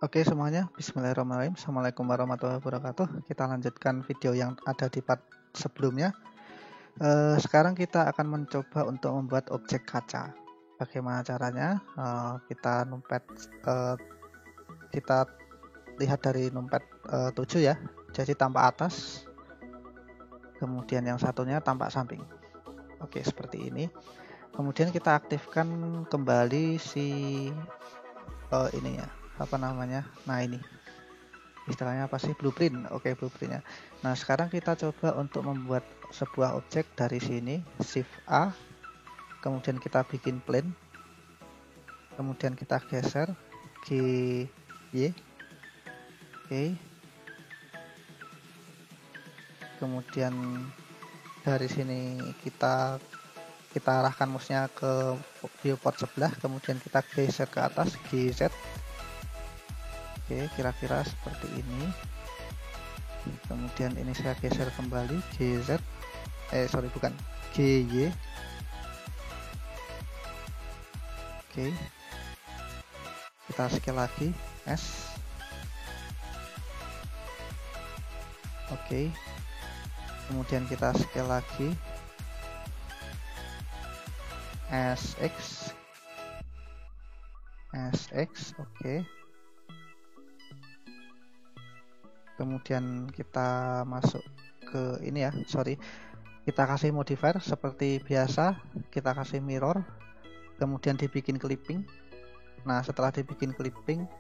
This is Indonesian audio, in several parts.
Oke semuanya, bismillahirrahmanirrahim. Assalamualaikum warahmatullahi wabarakatuh. Kita lanjutkan video yang ada di part sebelumnya. Sekarang kita akan mencoba untuk membuat objek kaca. Bagaimana caranya? Kita lihat dari numpad 7 ya. Jadi tampak atas, kemudian yang satunya tampak samping. Oke, seperti ini. Kemudian kita aktifkan kembali si ini ya, apa namanya? Nah ini. Istilahnya apa sih, blueprint. Oke, blueprintnya. Nah sekarang kita coba untuk membuat sebuah objek dari sini, shift A, kemudian kita bikin plane, kemudian kita geser G Y, oke, kemudian dari sini kita arahkan mouse-nya ke viewport sebelah, kemudian kita geser ke atas GZ. Oke, kira-kira seperti ini. Kemudian ini saya geser kembali GZ, bukan, GY. Oke, kita scale lagi S. Oke, kemudian kita scale lagi SX. Oke, kemudian kita masuk ke ini ya, kita kasih modifier seperti biasa, kita kasih mirror, kemudian dibikin clipping. Nah setelah dibikin clipping,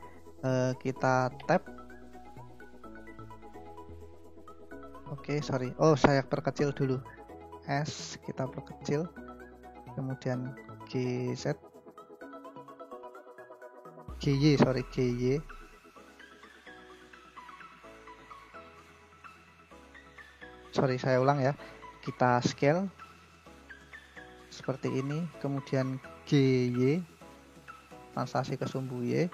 kita tap. Oke, saya perkecil dulu, S kita perkecil, kemudian GZ, GY. Saya ulang ya, kita scale seperti ini, kemudian GY, translasi ke sumbu Y.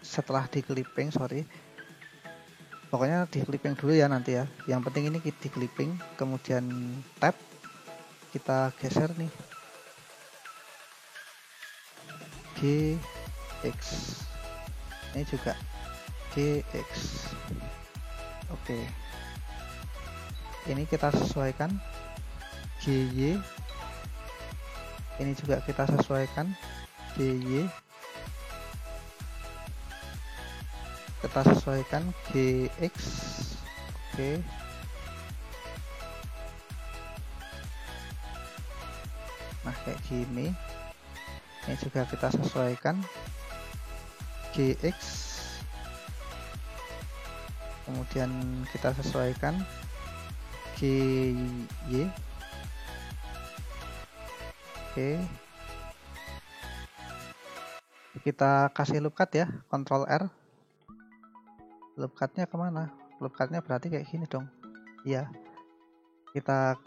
Setelah di clipping, pokoknya di clipping dulu ya nanti ya, yang penting ini di clipping, kemudian tab, kita geser nih GX, ini juga GX. Oke, ini kita sesuaikan GY, ini juga kita sesuaikan GY, kita sesuaikan GX. Oke, nah kayak gini. Ini juga kita sesuaikan GX, kemudian kita sesuaikan GY. Oke, kita kasih loop cut ya, Ctrl R. Loop cut-nya kemana? Loop cut-nya berarti kayak gini dong. Iya, kita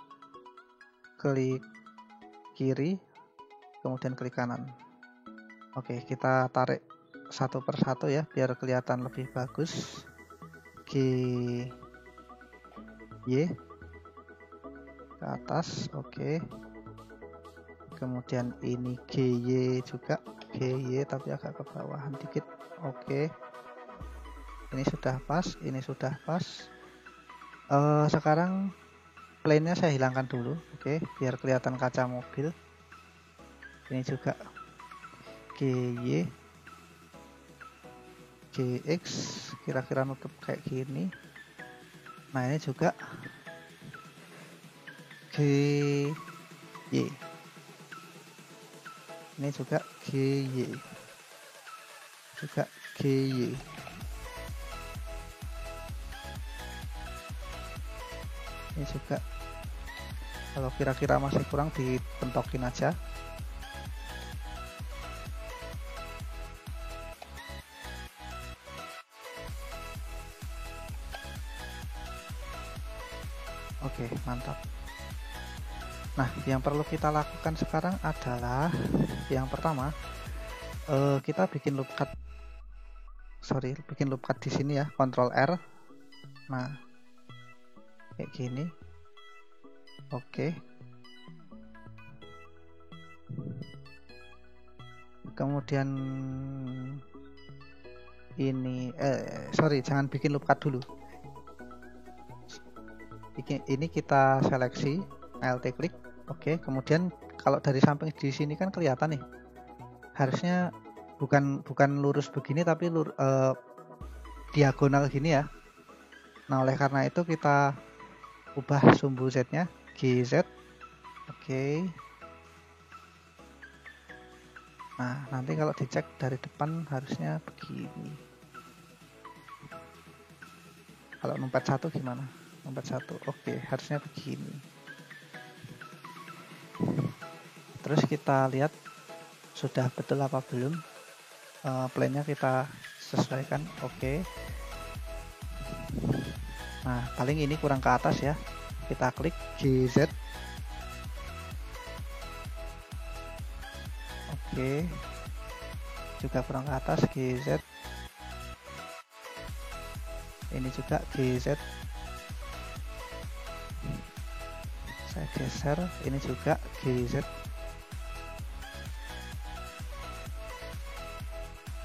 klik kiri, kemudian klik kanan. Oke, kita tarik satu persatu ya biar kelihatan lebih bagus. GY ke atas. Oke, kemudian ini GY juga, GY tapi agak ke bawahan dikit. Oke, ini sudah pas, ini sudah pas. Sekarang plane-nya saya hilangkan dulu, oke, biar kelihatan kaca mobil. Ini juga GY, GX, kira-kira nutup kayak gini. Nah ini juga GY, ini juga GY, juga GY. Ini juga, kalau kira-kira masih kurang dipentokin aja. Oke, mantap. Nah, yang perlu kita lakukan sekarang adalah yang pertama, kita bikin loop cut. Bikin loop cut di sini ya, Ctrl R. Nah, kayak gini. Oke. Kemudian ini sorry, jangan bikin loop cut dulu. Ini kita seleksi, Alt klik, oke. Kemudian kalau dari samping di sini kan kelihatan nih, harusnya bukan lurus begini tapi diagonal gini ya. Nah, oleh karena itu kita ubah sumbu Z-nya GZ. Oke. Nah, nanti kalau dicek dari depan harusnya begini. Kalau numpet 1 gimana? Numpet 1. Oke, harusnya begini. Terus kita lihat sudah betul apa belum. Plane-nya kita sesuaikan. Oke. Nah, paling ini kurang ke atas ya. Kita klik GZ. Oke. Juga kurang ke atas GZ. Ini juga GZ. Saya geser, ini juga GZ.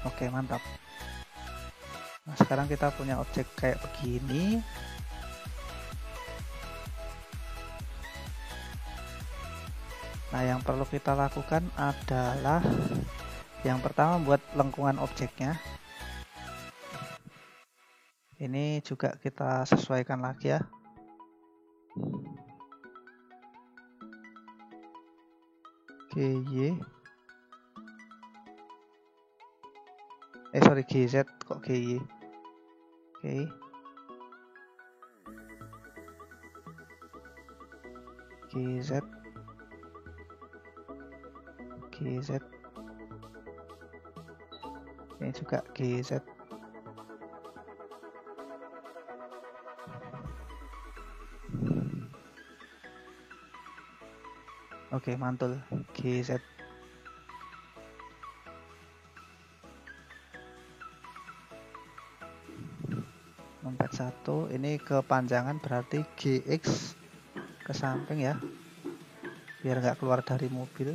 Oke, mantap. Nah, sekarang kita punya objek kayak begini. Nah, yang perlu kita lakukan adalah yang pertama buat lengkungan objeknya. Ini juga kita sesuaikan lagi ya. GY. Sorry, GZ kok GY. Oke. GZ. GZ. Ini juga GZ. Oke, mantul GZ. Numpet 1, ini kepanjangan berarti GX ke samping ya, biar nggak keluar dari mobil.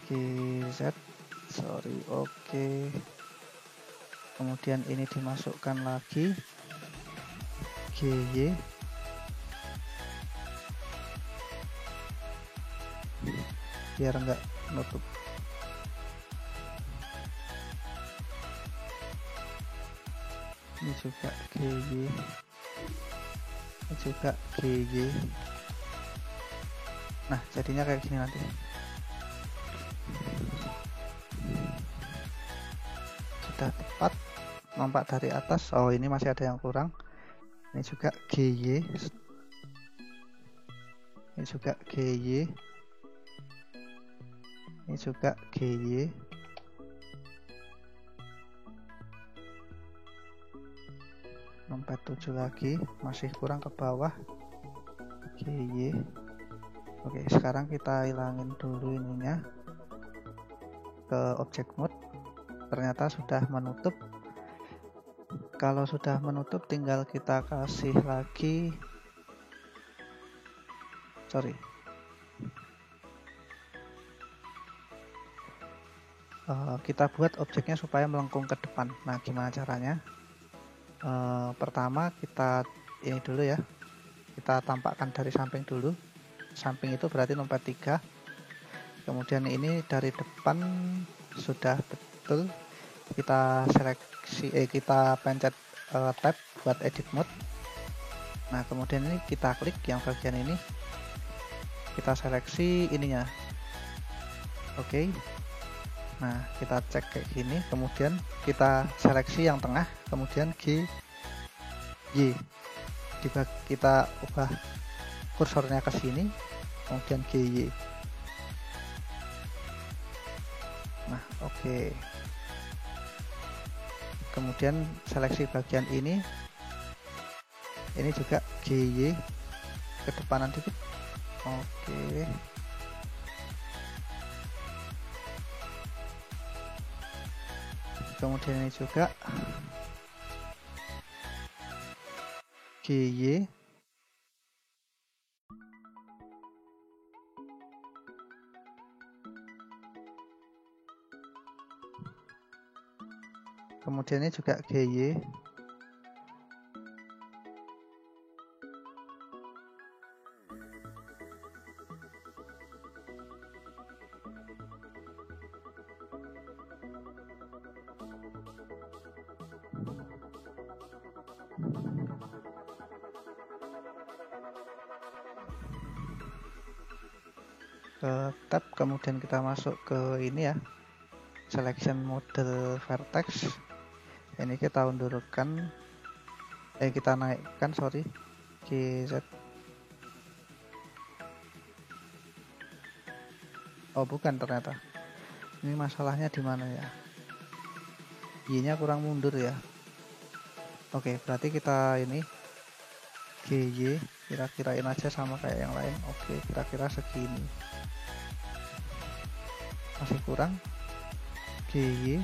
GZ, sorry, oke. Kemudian ini dimasukkan lagi GY. Biar nggak nutup. Ini juga GY. Ini juga GY. Nah, jadinya kayak gini nanti. Sudah tepat, nampak dari atas. Oh, ini masih ada yang kurang. Ini juga GY. Ini juga GY. Ini juga GY. Numpet 7 lagi, masih kurang ke bawah. GY. Oke, sekarang kita hilangin dulu ininya ke object mode. Ternyata sudah menutup. Kalau sudah menutup tinggal kita kasih lagi, sorry, kita buat objeknya supaya melengkung ke depan. Nah, gimana caranya? Pertama kita ini dulu ya, kita tampakkan dari samping dulu. Samping itu berarti numpet 3. Kemudian ini dari depan sudah betul, kita seleksi, kita pencet tab buat edit mode. Nah, kemudian ini kita klik yang bagian ini, kita seleksi ininya. Oke. Nah, kita cek kayak gini, kemudian kita seleksi yang tengah, kemudian G Y. Kita ubah kursornya ke sini, kemudian GY. Nah, oke. Kemudian seleksi bagian ini juga GY, ke depanan dikit. Oke. Kemudian ini juga GY. kemudian ini juga GY. Ke tab, kemudian kita masuk ke ini ya, selection model vertex. Ini kita undurkan, kita naikkan, sorry, GZ. Oh bukan, ternyata ini masalahnya di mana ya, Y-nya kurang mundur ya. Oke, berarti kita ini GY kira-kirain aja sama kayak yang lain. Oke, kira-kira segini. Masih kurang. GY.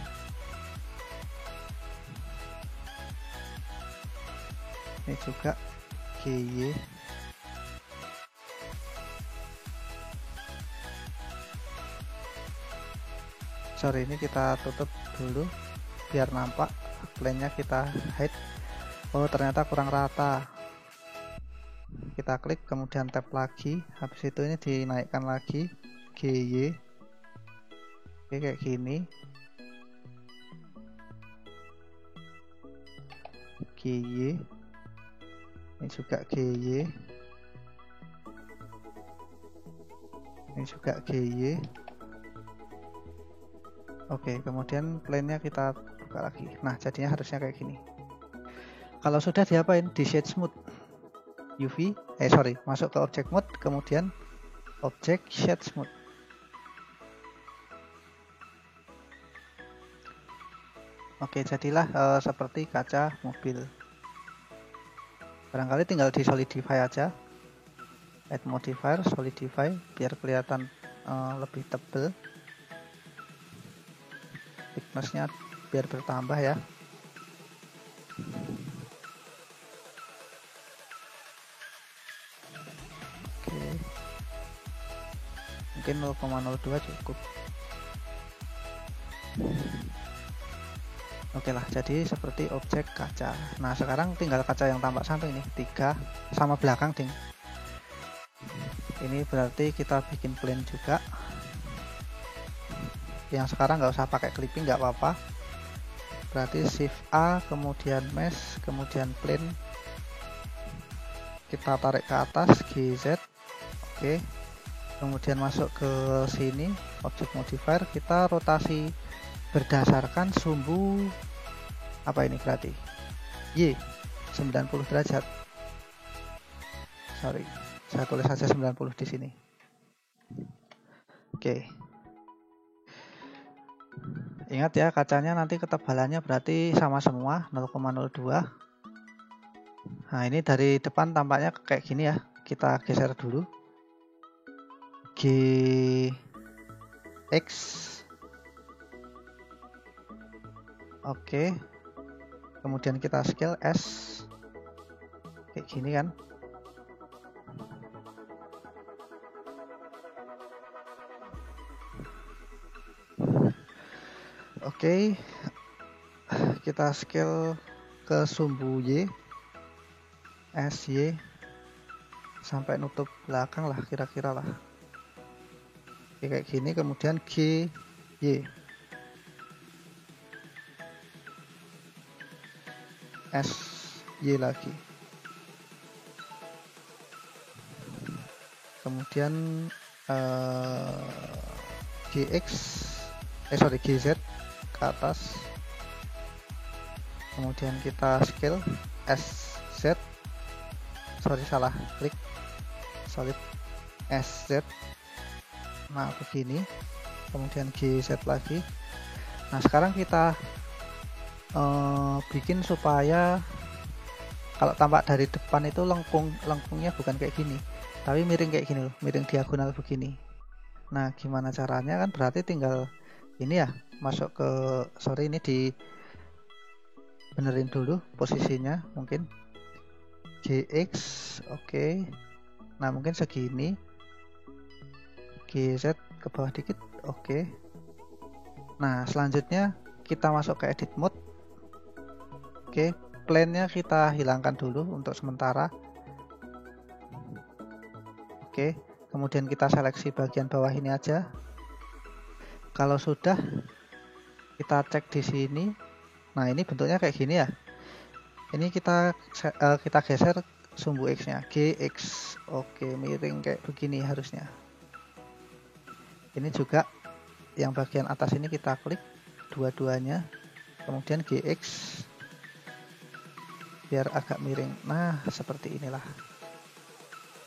Ini juga GY. Sorry, ini kita tutup dulu biar nampak. Plane-nya kita hide. Oh, ternyata kurang rata. Kita klik, kemudian tab lagi. Habis itu ini dinaikkan lagi. GY. Oke, kayak gini. GY. Ini juga GY. Ini juga GY. Oke, kemudian plane-nya kita buka lagi. Nah, jadinya harusnya kayak gini. Kalau sudah diapain? Di shade smooth. UV, masuk ke object mode, kemudian object shade smooth. Oke, jadilah seperti kaca mobil. Barangkali tinggal di solidify aja. Add modifier, solidify, biar kelihatan lebih tebal. Thickness-nya biar bertambah ya. Oke. Mungkin 0,02 cukup. Oke lah, jadi seperti objek kaca. Nah, sekarang tinggal kaca yang tampak samping nih, 3 sama belakang ding. Ini berarti kita bikin plane juga. Yang sekarang nggak usah pakai clipping, nggak apa-apa. Berarti shift A, kemudian mesh, kemudian plane. Kita tarik ke atas, GZ. Oke. Kemudian masuk ke sini, object modifier, kita rotasi berdasarkan sumbu apa ini berarti Y 90 derajat. Sorry, saya tulis saja 90 di sini. Oke. Ingat ya, kacanya nanti ketebalannya berarti sama semua 0,02. Nah, ini dari depan tampaknya kayak gini ya. Kita geser dulu. GX. Oke, kemudian kita scale S kayak gini kan. Oke, kita scale ke sumbu Y, SY sampai nutup belakang lah kira-kira lah. Oke, kayak gini, kemudian GY. SY lagi, kemudian GZ ke atas, kemudian kita scale SZ, salah klik, solid SZ. Nah, begini, kemudian GZ lagi. Nah, sekarang kita bikin supaya kalau tampak dari depan itu lengkungnya bukan kayak gini, tapi miring kayak gini loh, miring diagonal begini. Nah, gimana caranya? Kan berarti tinggal ini ya, masuk ke, sorry ini di benerin dulu posisinya, mungkin GX. Oke. Nah, mungkin segini, GZ ke bawah dikit. Oke. Nah, selanjutnya kita masuk ke edit mode, Oke, plane-nya kita hilangkan dulu untuk sementara. Oke, kemudian kita seleksi bagian bawah ini aja. Kalau sudah, kita cek di sini. Nah, ini bentuknya kayak gini ya. Ini kita geser sumbu X-nya, GX. Oke, miring kayak begini harusnya. Ini juga yang bagian atas ini kita klik dua-duanya, kemudian GX biar agak miring. Nah, seperti inilah.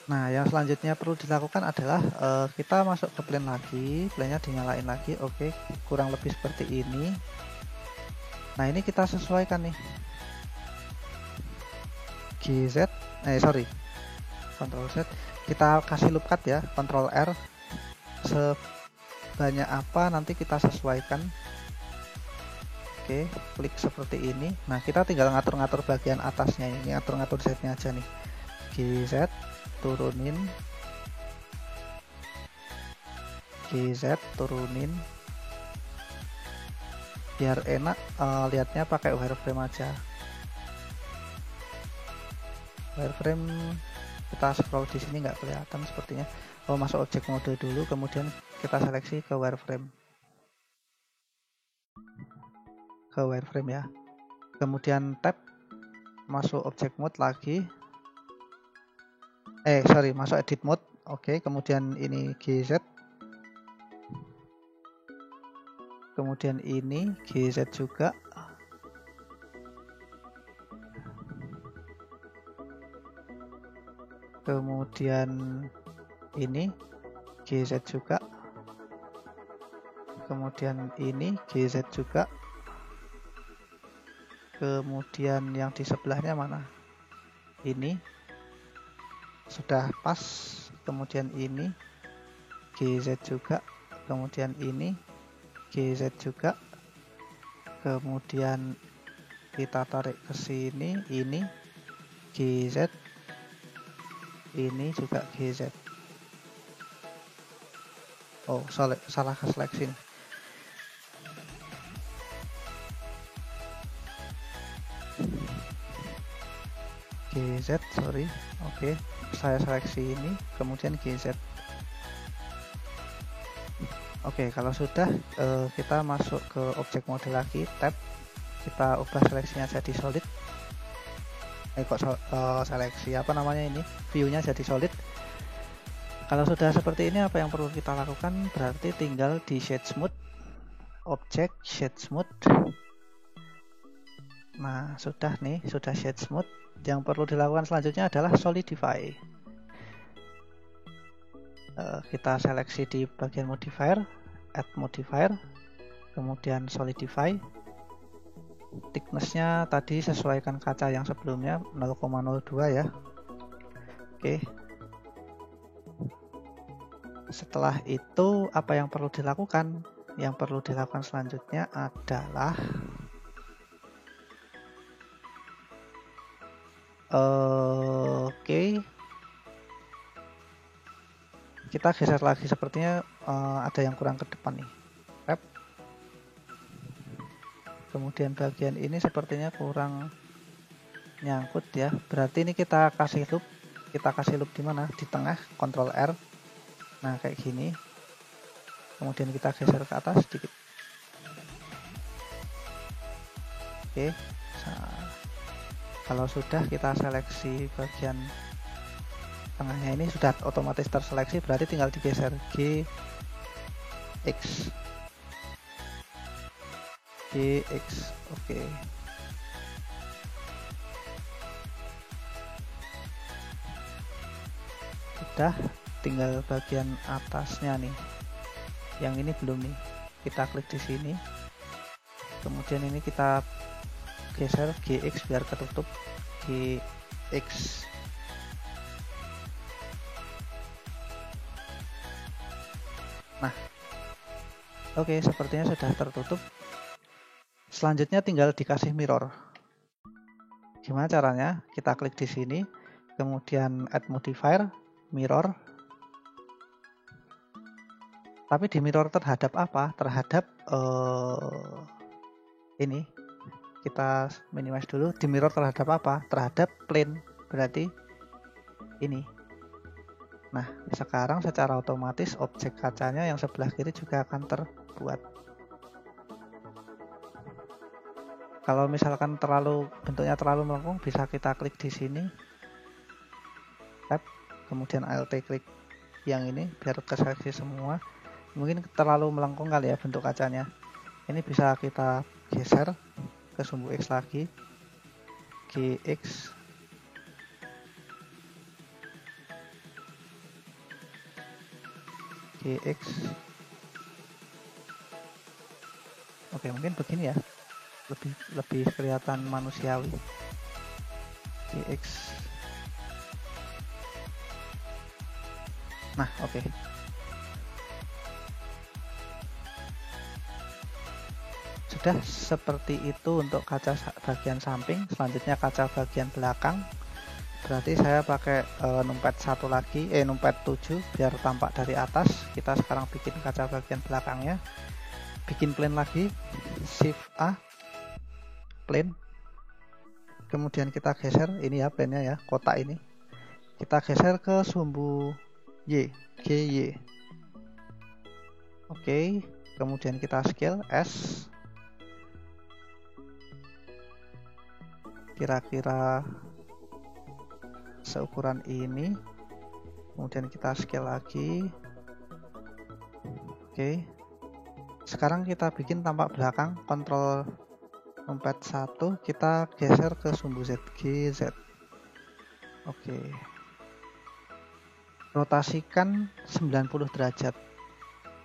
Nah, yang selanjutnya perlu dilakukan adalah kita masuk ke plane lagi, plane-nya dinyalain lagi. Oke, kurang lebih seperti ini. Nah, ini kita sesuaikan nih. Ctrl Z, kita kasih loop cut ya, Ctrl R. Sebanyak apa nanti kita sesuaikan. Oke, klik seperti ini. Nah, kita tinggal ngatur-ngatur bagian atasnya ini, ngatur-ngatur Z-nya aja nih. GZ turunin, GZ turunin, biar enak lihatnya pakai wireframe aja. Wireframe kita scroll di sini nggak kelihatan sepertinya. Masuk objek mode dulu, kemudian kita seleksi ke wireframe. Ke wireframe ya. Kemudian tab, masuk object mode lagi. Masuk edit mode. Oke, kemudian ini GZ. Kemudian ini GZ juga. Kemudian ini GZ juga. Kemudian ini GZ juga. Kemudian yang di sebelahnya mana? Ini sudah pas. Kemudian ini GZ juga. Kemudian ini GZ juga. Kemudian kita tarik ke sini, ini GZ, ini juga GZ. Oh, salah ke seleksi. GZ, sorry. Oke, saya seleksi ini, kemudian GZ. Oke, kalau sudah kita masuk ke objek mode lagi, tab, kita ubah seleksinya jadi solid. Seleksi apa namanya ini? View-nya jadi solid. Kalau sudah seperti ini, apa yang perlu kita lakukan? Berarti tinggal di shade smooth, objek shade smooth. Nah, sudah nih, sudah shade smooth. Yang perlu dilakukan selanjutnya adalah solidify. Kita seleksi di bagian modifier, add modifier, kemudian solidify. Thickness-nya tadi sesuaikan kaca yang sebelumnya 0,02 ya. Oke. Setelah itu apa yang perlu dilakukan? Yang perlu dilakukan selanjutnya adalah kita geser lagi, sepertinya ada yang kurang ke depan nih. Wrap. Kemudian bagian ini sepertinya kurang nyangkut ya. Berarti ini kita kasih loop. Kita kasih loop di mana? Di tengah, Ctrl R. Nah, kayak gini. Kemudian kita geser ke atas sedikit. Oke. Nah, kalau sudah kita seleksi bagian tengahnya ini sudah otomatis terseleksi, berarti tinggal digeser GX. Oke. Sudah, tinggal bagian atasnya nih. Yang ini belum nih. Kita klik di sini. Kemudian ini kita geser GX biar ketutup. GX. Nah, oke, sepertinya sudah tertutup. Selanjutnya tinggal dikasih mirror. Gimana caranya? Kita klik di sini, kemudian add modifier, mirror. Tapi di mirror terhadap apa? Terhadap ini. kita minimize dulu. Di mirror terhadap apa? Terhadap plane, berarti ini. Nah, sekarang secara otomatis objek kacanya yang sebelah kiri juga akan terbuat. Kalau misalkan bentuknya terlalu melengkung, bisa kita klik di sini, tab, kemudian Alt klik yang ini biar keseleksi semua. Mungkin terlalu melengkung kali ya bentuk kacanya. Ini bisa kita geser ke sumbu X lagi, GX, GX. Oke, mungkin begini ya, lebih kelihatan manusiawi. GX. Nah, oke. Sudah seperti itu untuk kaca bagian samping. Selanjutnya kaca bagian belakang. Berarti saya pakai numpad 1 lagi, numpad 7 biar tampak dari atas. Kita sekarang bikin kaca bagian belakangnya. Bikin plane lagi, Shift A, plane. Kemudian kita geser, ini ya plane-nya ya, kotak ini. Kita geser ke sumbu Y, GY. Oke, kemudian kita scale S. Kira-kira seukuran ini. Kemudian kita scale lagi. Oke. Sekarang kita bikin tampak belakang, Ctrl numpad 1, kita geser ke sumbu Z, GZ. Oke. Rotasikan 90 derajat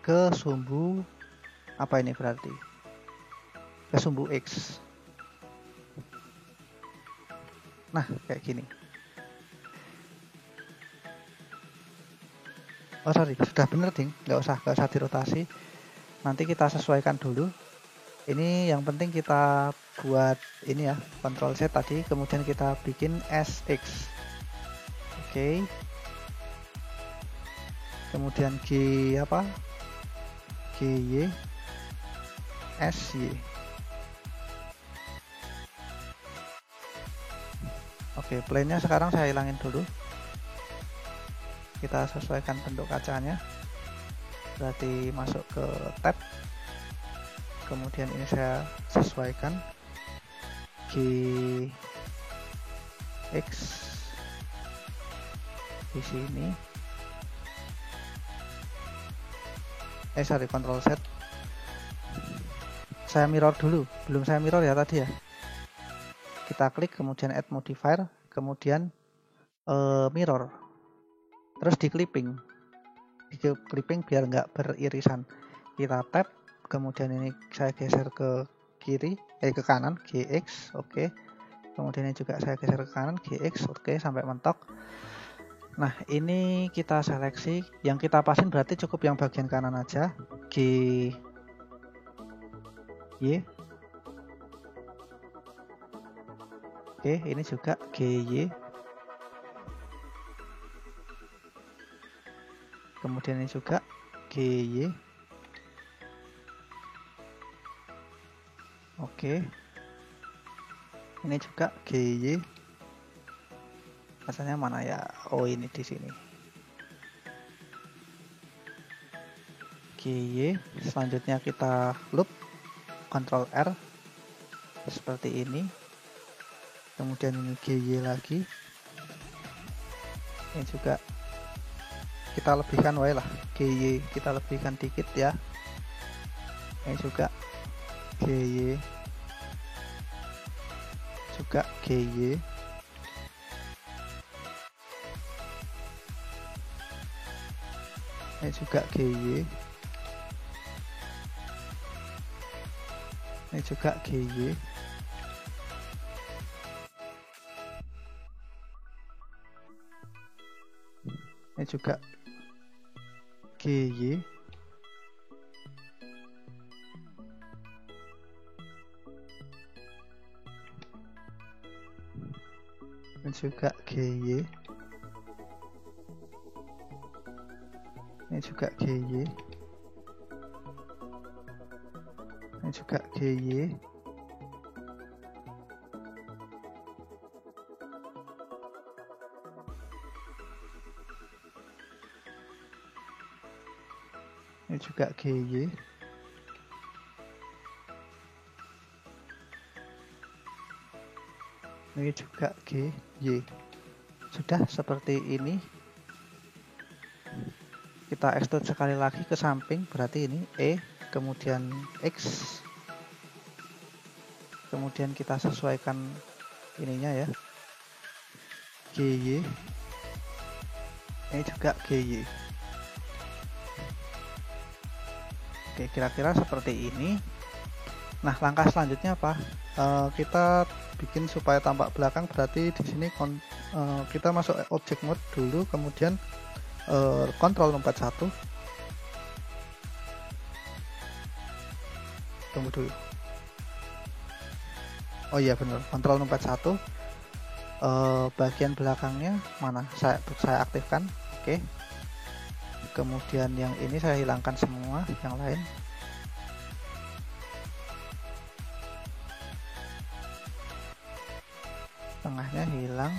ke sumbu apa ini berarti? Ke sumbu X. Nah, kayak gini. Oh sorry, sudah bener ding, nggak usah dirotasi. Nanti kita sesuaikan dulu. Ini yang penting kita buat ini ya, Ctrl Z tadi, kemudian kita bikin SX. Oke. Kemudian GY, SY. Oke, plane-nya sekarang saya hilangin dulu. Kita sesuaikan bentuk kacanya. Berarti masuk ke tab. Kemudian ini saya sesuaikan GX di sini. Ctrl Z. Saya mirror dulu, belum saya mirror ya tadi ya. Kita klik, kemudian add modifier, kemudian mirror. Terus di clipping biar nggak beririsan. Kita tab, kemudian ini saya geser ke kiri, ke kanan, GX, oke. Kemudian ini juga saya geser ke kanan, GX, oke, sampai mentok. Nah, ini kita seleksi, yang kita pasin berarti cukup yang bagian kanan aja, GY. Oke, ini juga GY. Kemudian ini juga GY. Oke. Ini juga GY. Asalnya mana ya? Oh, ini di sini. GY. Selanjutnya kita loop, Ctrl R seperti ini. Kemudian ini GY lagi. Ini juga kita lebihkan lah, GY kita lebihkan dikit ya. Ini juga GY, juga GY. Ini juga GY. Ini juga GY. Ini juga GY. Ini juga GY. Ini juga GY. Ini juga GY. Ini juga GY. Ini juga GY. Sudah seperti ini. Kita extrude sekali lagi ke samping, berarti ini E, kemudian X. Kemudian kita sesuaikan ininya ya. GY. Ini juga GY. Oke, kira-kira seperti ini. Nah, langkah selanjutnya apa? Kita bikin supaya tampak belakang, berarti di sini kita masuk object mode dulu, kemudian Ctrl nomor 1. Tunggu dulu. Oh iya benar, Ctrl nomor 1. Bagian belakangnya mana? Saya aktifkan. Oke. Kemudian yang ini saya hilangkan semua, yang lain. Tengahnya hilang,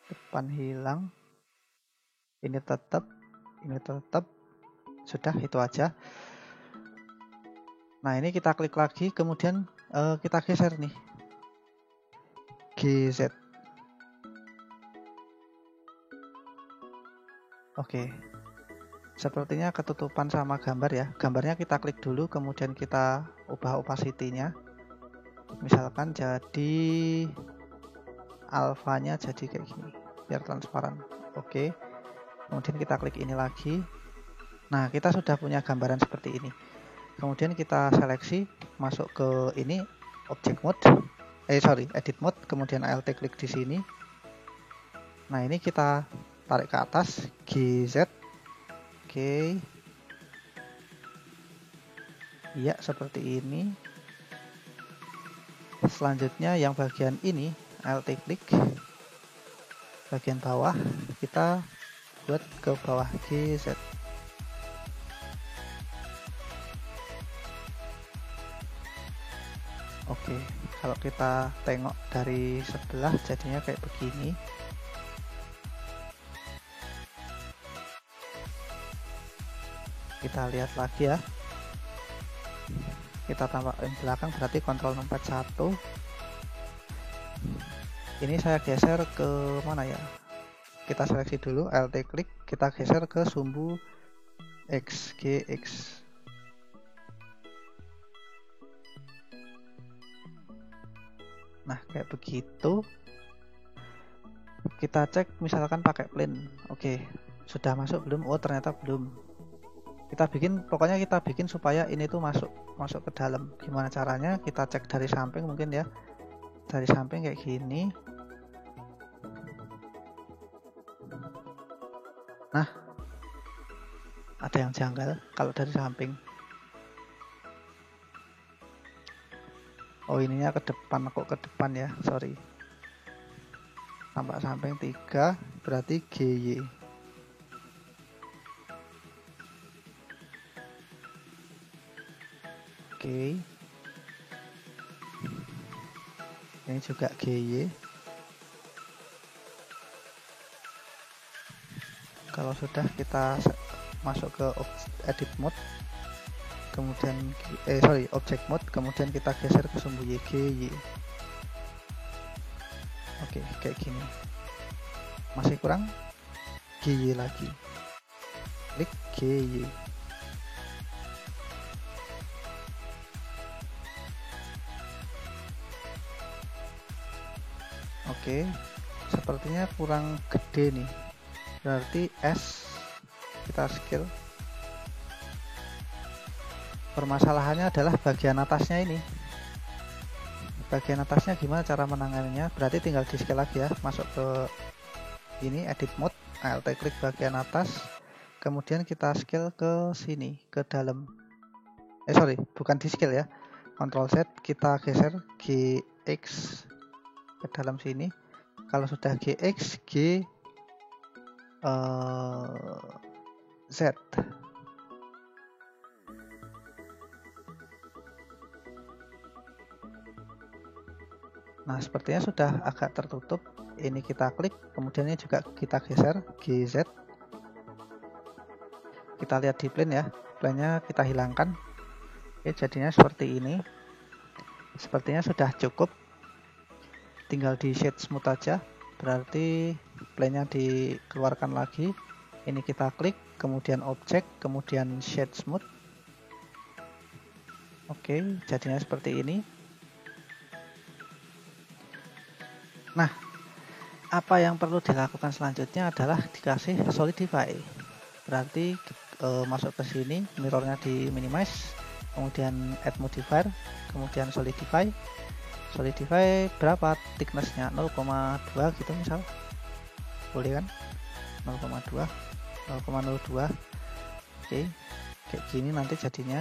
depan hilang, ini tetap, sudah itu aja. Nah ini kita klik lagi, kemudian kita geser nih, GZ. Oke, sepertinya ketutupan sama gambar ya. Gambarnya kita klik dulu, kemudian kita ubah opacity-nya. Misalkan jadi alfanya jadi kayak gini, biar transparan. Oke, kemudian kita klik ini lagi. Nah, kita sudah punya gambaran seperti ini. Kemudian kita seleksi, masuk ke ini object mode, edit mode, kemudian alt klik di sini. Nah, ini kita tarik ke atas, GZ. Oke. Iya, seperti ini. Selanjutnya yang bagian ini alt klik bagian bawah, kita buat ke bawah GZ. Oke, kalau kita tengok dari sebelah jadinya kayak begini. Kita lihat lagi ya. Kita tampakin belakang, berarti Ctrl nomor 1. Ini saya geser ke mana ya? Kita seleksi dulu, alt klik, kita geser ke sumbu X, GX. Nah, kayak begitu. Kita cek misalkan pakai plane. Oke, sudah masuk belum? Oh, ternyata belum. Kita bikin, pokoknya kita bikin supaya ini tuh masuk ke dalam. Gimana caranya? Kita cek dari samping mungkin ya. Dari samping kayak gini. Nah, ada yang janggal kalau dari samping. Oh, ininya ke depan, kok ke depan ya, sorry. Tampak samping 3, berarti GY. Oke. Ini juga GY. Kalau sudah, kita masuk ke edit mode, kemudian object mode, kemudian kita geser ke sumbu YGY. Oke, kayak gini. Masih kurang, GY lagi. Klik GY. Oke, sepertinya kurang gede nih. Berarti S kita scale. Permasalahannya adalah bagian atasnya ini. Bagian atasnya gimana cara menanganinya? Berarti tinggal di scale lagi ya. Masuk ke ini edit mode, alt klik bagian atas, kemudian kita scale ke sini, ke dalam. Sorry, bukan di scale ya. Ctrl Z, kita geser GX ke dalam sini. Kalau sudah GX, Z. Nah, sepertinya sudah agak tertutup. Ini kita klik, kemudian ini juga kita geser GZ. kita lihat di plane ya, plane-nya kita hilangkan. Oke, jadinya seperti ini. Sepertinya sudah cukup, tinggal di shade smooth aja, berarti plane-nya dikeluarkan lagi. Ini kita klik, kemudian object, kemudian shade smooth. Oke, jadinya seperti ini. Nah, apa yang perlu dilakukan selanjutnya adalah dikasih solidify. Berarti masuk ke sini, mirrornya di minimize, kemudian add modifier, kemudian solidify. Solidify berapa thicknessnya? 0,2 gitu misal, boleh kan? 0,2, 0,02. Oke, kayak gini nanti jadinya.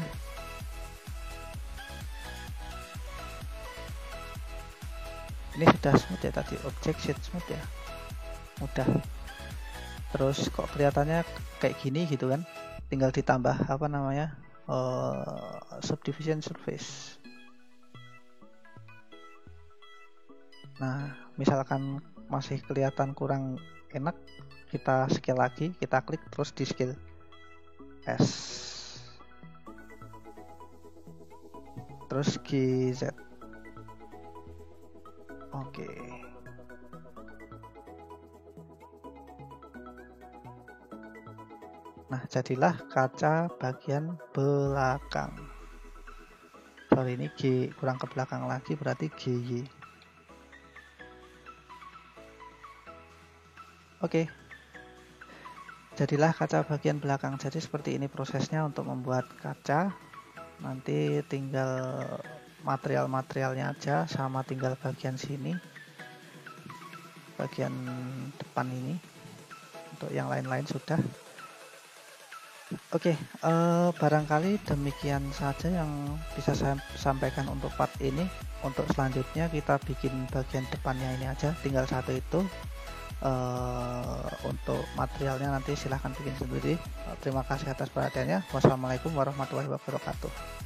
Ini sudah smooth ya tadi, object shade smooth ya, mudah. Terus kok kelihatannya kayak gini gitu kan, tinggal ditambah apa namanya, subdivision surface. Nah, misalkan masih kelihatan kurang enak, kita scale lagi, kita klik terus di scale S, terus GZ. Oke. Nah, jadilah kaca bagian belakang. Sorry, ini G kurang ke belakang lagi, berarti GY. Oke. Jadilah kaca bagian belakang. Jadi seperti ini prosesnya untuk membuat kaca. Nanti tinggal material-materialnya aja, sama tinggal bagian sini, bagian depan ini. Untuk yang lain-lain sudah. Oke, barangkali demikian saja yang bisa saya sampaikan untuk part ini. Untuk selanjutnya kita bikin bagian depannya ini aja, tinggal satu itu. Untuk materialnya nanti silahkan bikin sendiri. Terima kasih atas perhatiannya. Wassalamualaikum warahmatullahi wabarakatuh.